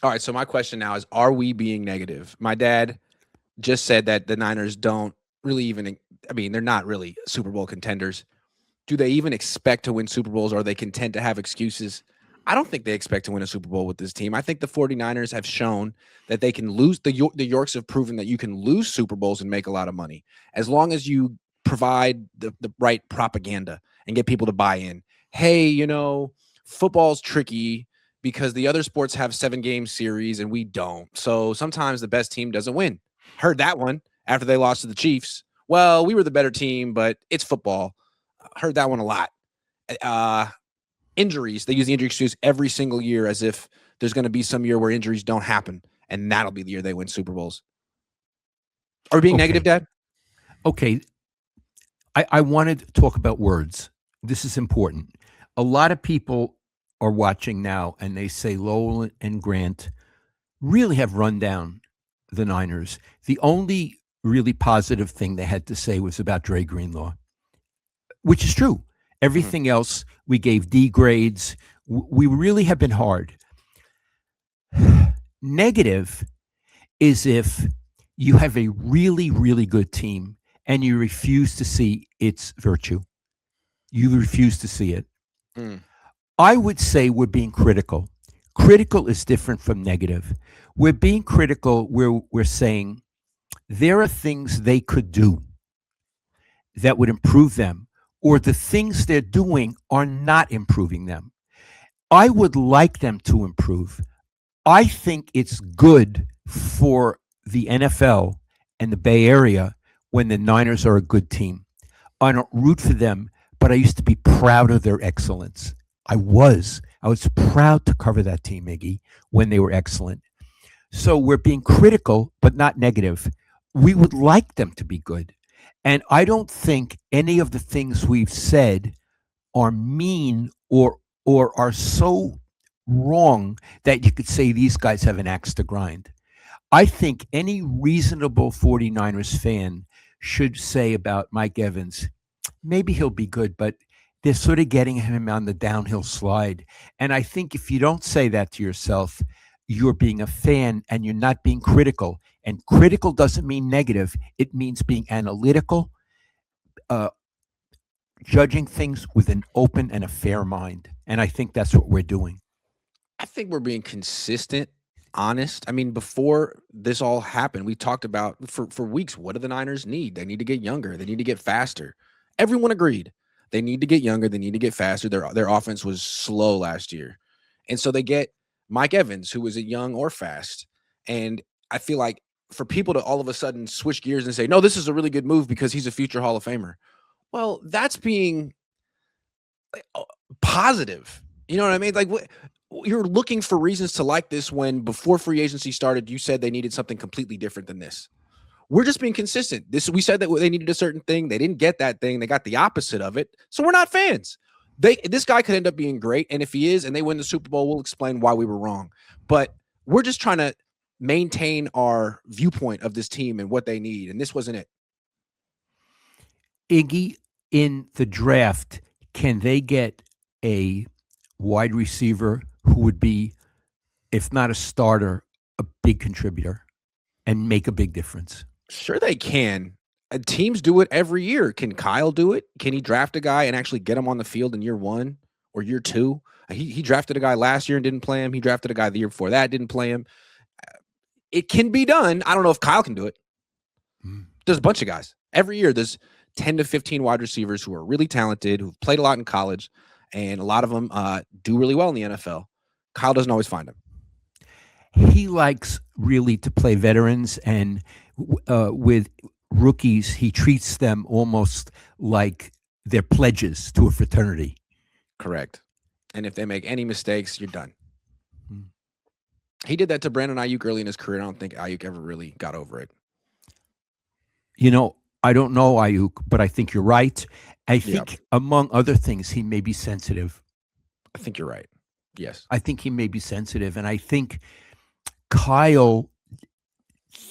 All right, so my question now is, are we being negative? My dad just said that the Niners don't really even, I mean, they're not really Super Bowl contenders. Do they even expect to win Super Bowls, or are they content to have excuses? I don't think they expect to win a Super Bowl with this team. I think the 49ers have shown that they can lose. The Yorks have proven that you can lose Super Bowls and make a lot of money as long as you provide the right propaganda and get people to buy in. Hey, football's tricky because the other sports have 7-game series and we don't. So sometimes the best team doesn't win. Heard that one after they lost to the Chiefs. Well, we were the better team, but it's football. Heard that one a lot. Uh, Injuries. They use the injury excuse every single year as if there's going to be some year where injuries don't happen, and that'll be the year they win Super Bowls. Are we being negative, Okay. Dad? Okay. I wanted to talk about words. This is important. A lot of people are watching now and they say Lowell and Grant really have run down the Niners. The only really positive thing they had to say was about Dre Greenlaw, which is true. Mm-hmm. Everything else, we gave D grades. We really have been hard. Negative is if you have a really, really good team and you refuse to see its virtue. You refuse to see it. Mm. I would say we're being critical. Critical is different from negative. We're being critical where we're saying there are things they could do that would improve them, or the things they're doing are not improving them. I would like them to improve. I think it's good for the NFL and the Bay Area when the Niners are a good team. I don't root for them, but I used to be proud of their excellence. I was. I was proud to cover that team, Iggy, when they were excellent. So we're being critical, but not negative. We would like them to be good. And I don't think any of the things we've said are mean or are so wrong that you could say these guys have an axe to grind. I think any reasonable 49ers fan should say about Mike Evans, maybe he'll be good, but they're sort of getting him on the downhill slide. And I think if you don't say that to yourself, you're being a fan and you're not being critical. And critical doesn't mean negative, it means being analytical, uh, judging things with an open and a fair mind. And I think that's what we're doing. I think we're being consistent, honest. I mean, before this all happened, we talked about for weeks, what do the Niners need? They need to get younger. They need to get faster. Everyone agreed. They need to get younger. They need to get faster. Their offense was slow last year. And so they get Mike Evans, who was a young or fast. And I feel like for people to all of a sudden switch gears and say, no, this is a really good move because he's a future Hall of Famer. Well, that's being positive. You know what I mean? Like, you're looking for reasons to like this when before free agency started, you said they needed something completely different than this. We're just being consistent. We said that they needed a certain thing. They didn't get that thing. They got the opposite of it. So we're not fans. This guy could end up being great. And if he is and they win the Super Bowl, we'll explain why we were wrong. But we're just trying to maintain our viewpoint of this team and what they need. And this wasn't it. Iggy, in the draft, can they get a wide receiver who would be, if not a starter, a big contributor and make a big difference? Sure, they can. Teams do it every year. Can Kyle do it? Can he draft a guy and actually get him on the field in year 1 or year 2? He drafted a guy last year and didn't play him. He drafted a guy the year before that, didn't play him. It can be done. I don't know if Kyle can do it. There's a bunch of guys. Every year, there's 10 to 15 wide receivers who are really talented, who've played a lot in college, and a lot of them do really well in the NFL. Kyle doesn't always find them. He likes really to play veterans, and with rookies, he treats them almost like they're pledges to a fraternity. Correct. And if they make any mistakes, you're done. He did that to Brandon Ayuk early in his career. I don't think Ayuk ever really got over it. You know, I don't know Ayuk, but I think you're right. I think, Yeah, among other things, he may be sensitive. I think you're right. Yes. I think he may be sensitive. And I think Kyle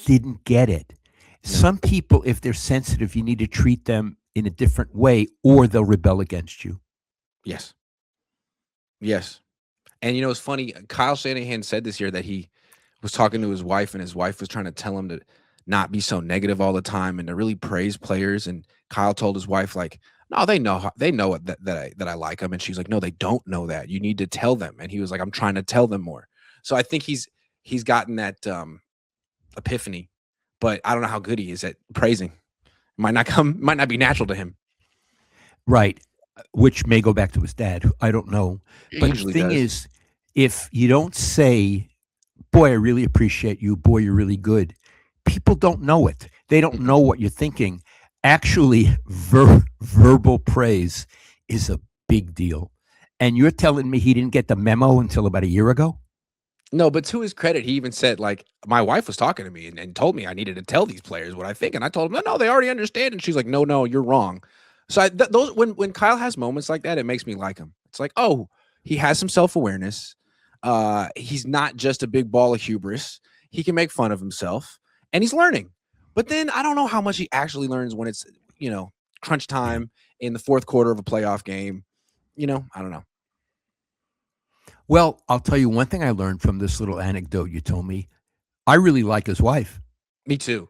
didn't get it. No. Some people, if they're sensitive, you need to treat them in a different way or they'll rebel against you. Yes. Yes. And it's funny. Kyle Shanahan said this year that he was talking to his wife, and his wife was trying to tell him to not be so negative all the time and to really praise players. And Kyle told his wife, like, "No, they know it, that I like them." And she's like, "No, they don't know that. You need to tell them." And he was like, "I'm trying to tell them more." So I think he's gotten that epiphany, but I don't know how good he is at praising. Might not be natural to him. Right. Which may go back to his dad. I don't know. It But the usually thing does. is, if you don't say, boy, I really appreciate you, boy, you're really good, people don't know it. They don't Mm-mm. know what you're thinking. Actually, verbal praise is a big deal. And you're telling me he didn't get the memo until about a year ago? No, but to his credit, he even said, like, my wife was talking to me and told me I needed to tell these players what I think. And I told him, no, they already understand. And she's like, no, you're wrong. So those when Kyle has moments like that, it makes me like him. It's like, oh, he has some self awareness. He's not just a big ball of hubris. He can make fun of himself, and he's learning. But then I don't know how much he actually learns when it's crunch Yeah. time in the fourth quarter of a playoff game. I don't know. Well, I'll tell you one thing I learned from this little anecdote you told me. I really like his wife. Me too.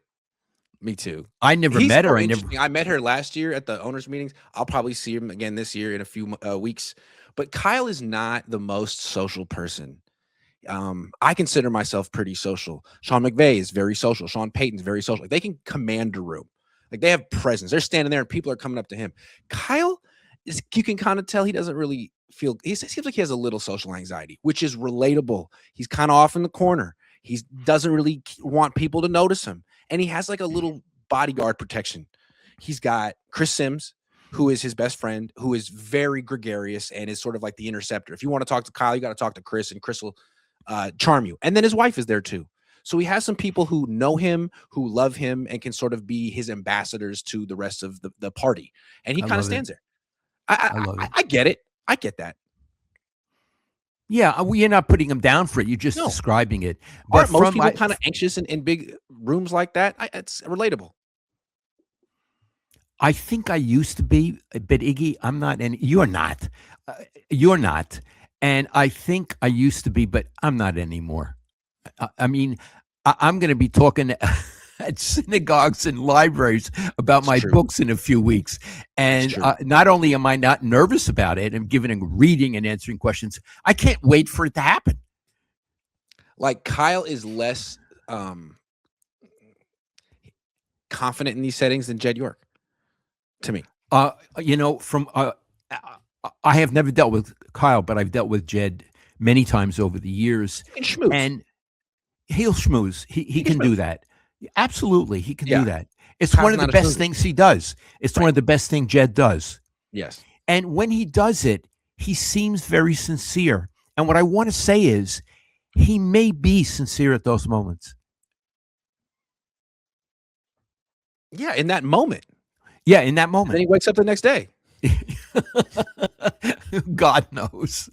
Me too. I never He's met her. so I never. interesting. I met her last year at the owners' meetings. I'll probably see him again this year in a few weeks. But Kyle is not the most social person. I consider myself pretty social. Sean McVay is very social. Sean Payton's very social. Like, they can command a room. Like, they have presence. They're standing there and people are coming up to him. Kyle you can kind of tell he doesn't really feel. He seems like he has a little social anxiety, which is relatable. He's kind of off in the corner. He doesn't really want people to notice him, and he has like a little bodyguard protection. He's got Chris Sims, who is his best friend, who is very gregarious and is sort of like the interceptor. If you want to talk to Kyle, you got to talk to Chris, and Chris will charm you. And then his wife is there too. So he has some people who know him, who love him, and can sort of be his ambassadors to the rest of the party. And he I kind of love it. stands there. I love it. I get it. I get that. Yeah, well, you're not putting him down for it. You're just No, describing it. But aren't most from people my, kind of anxious in big rooms like that? It's relatable. I think I used to be, but Iggy, I'm not any. You're not. Uh, you're not. And I think I used to be, but I'm not anymore. I mean, I'm going to be talking at synagogues and libraries about It's my true. books in a few weeks. It's And true. not only am I not nervous about it and giving and reading and answering questions, I can't wait for it to happen. Like, Kyle is less confident in these settings than Jed York, to me. From I have never dealt with Kyle, but I've dealt with Jed many times over the years, And schmooze. and he'll schmooze. He He can can do schmooze. that. Absolutely, he can do Yeah. that. It's one Kyle's of the not a best schmoozer. things he does. It's one Right. of the best things Jed does. Yes. And when he does it, he seems very sincere. And what I want to say is, he may be sincere at those moments. Yeah, in that moment. Yeah, in that And then moment. he wakes up the next day. God knows.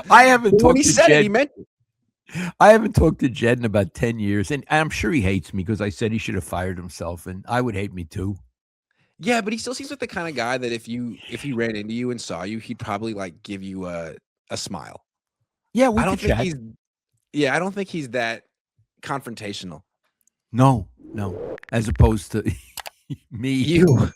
I haven't But when he talked to said it, he Jed. meant it. I haven't talked to Jed in about 10 years, and I'm sure he hates me because I said he should have fired himself, and I would hate me too. Yeah, but he still seems like the kind of guy that if he ran into you and saw you, he'd probably like give you a smile. Yeah, I we don't could think chat. he's yeah, I don't think he's that confrontational. No, no. As opposed to me. You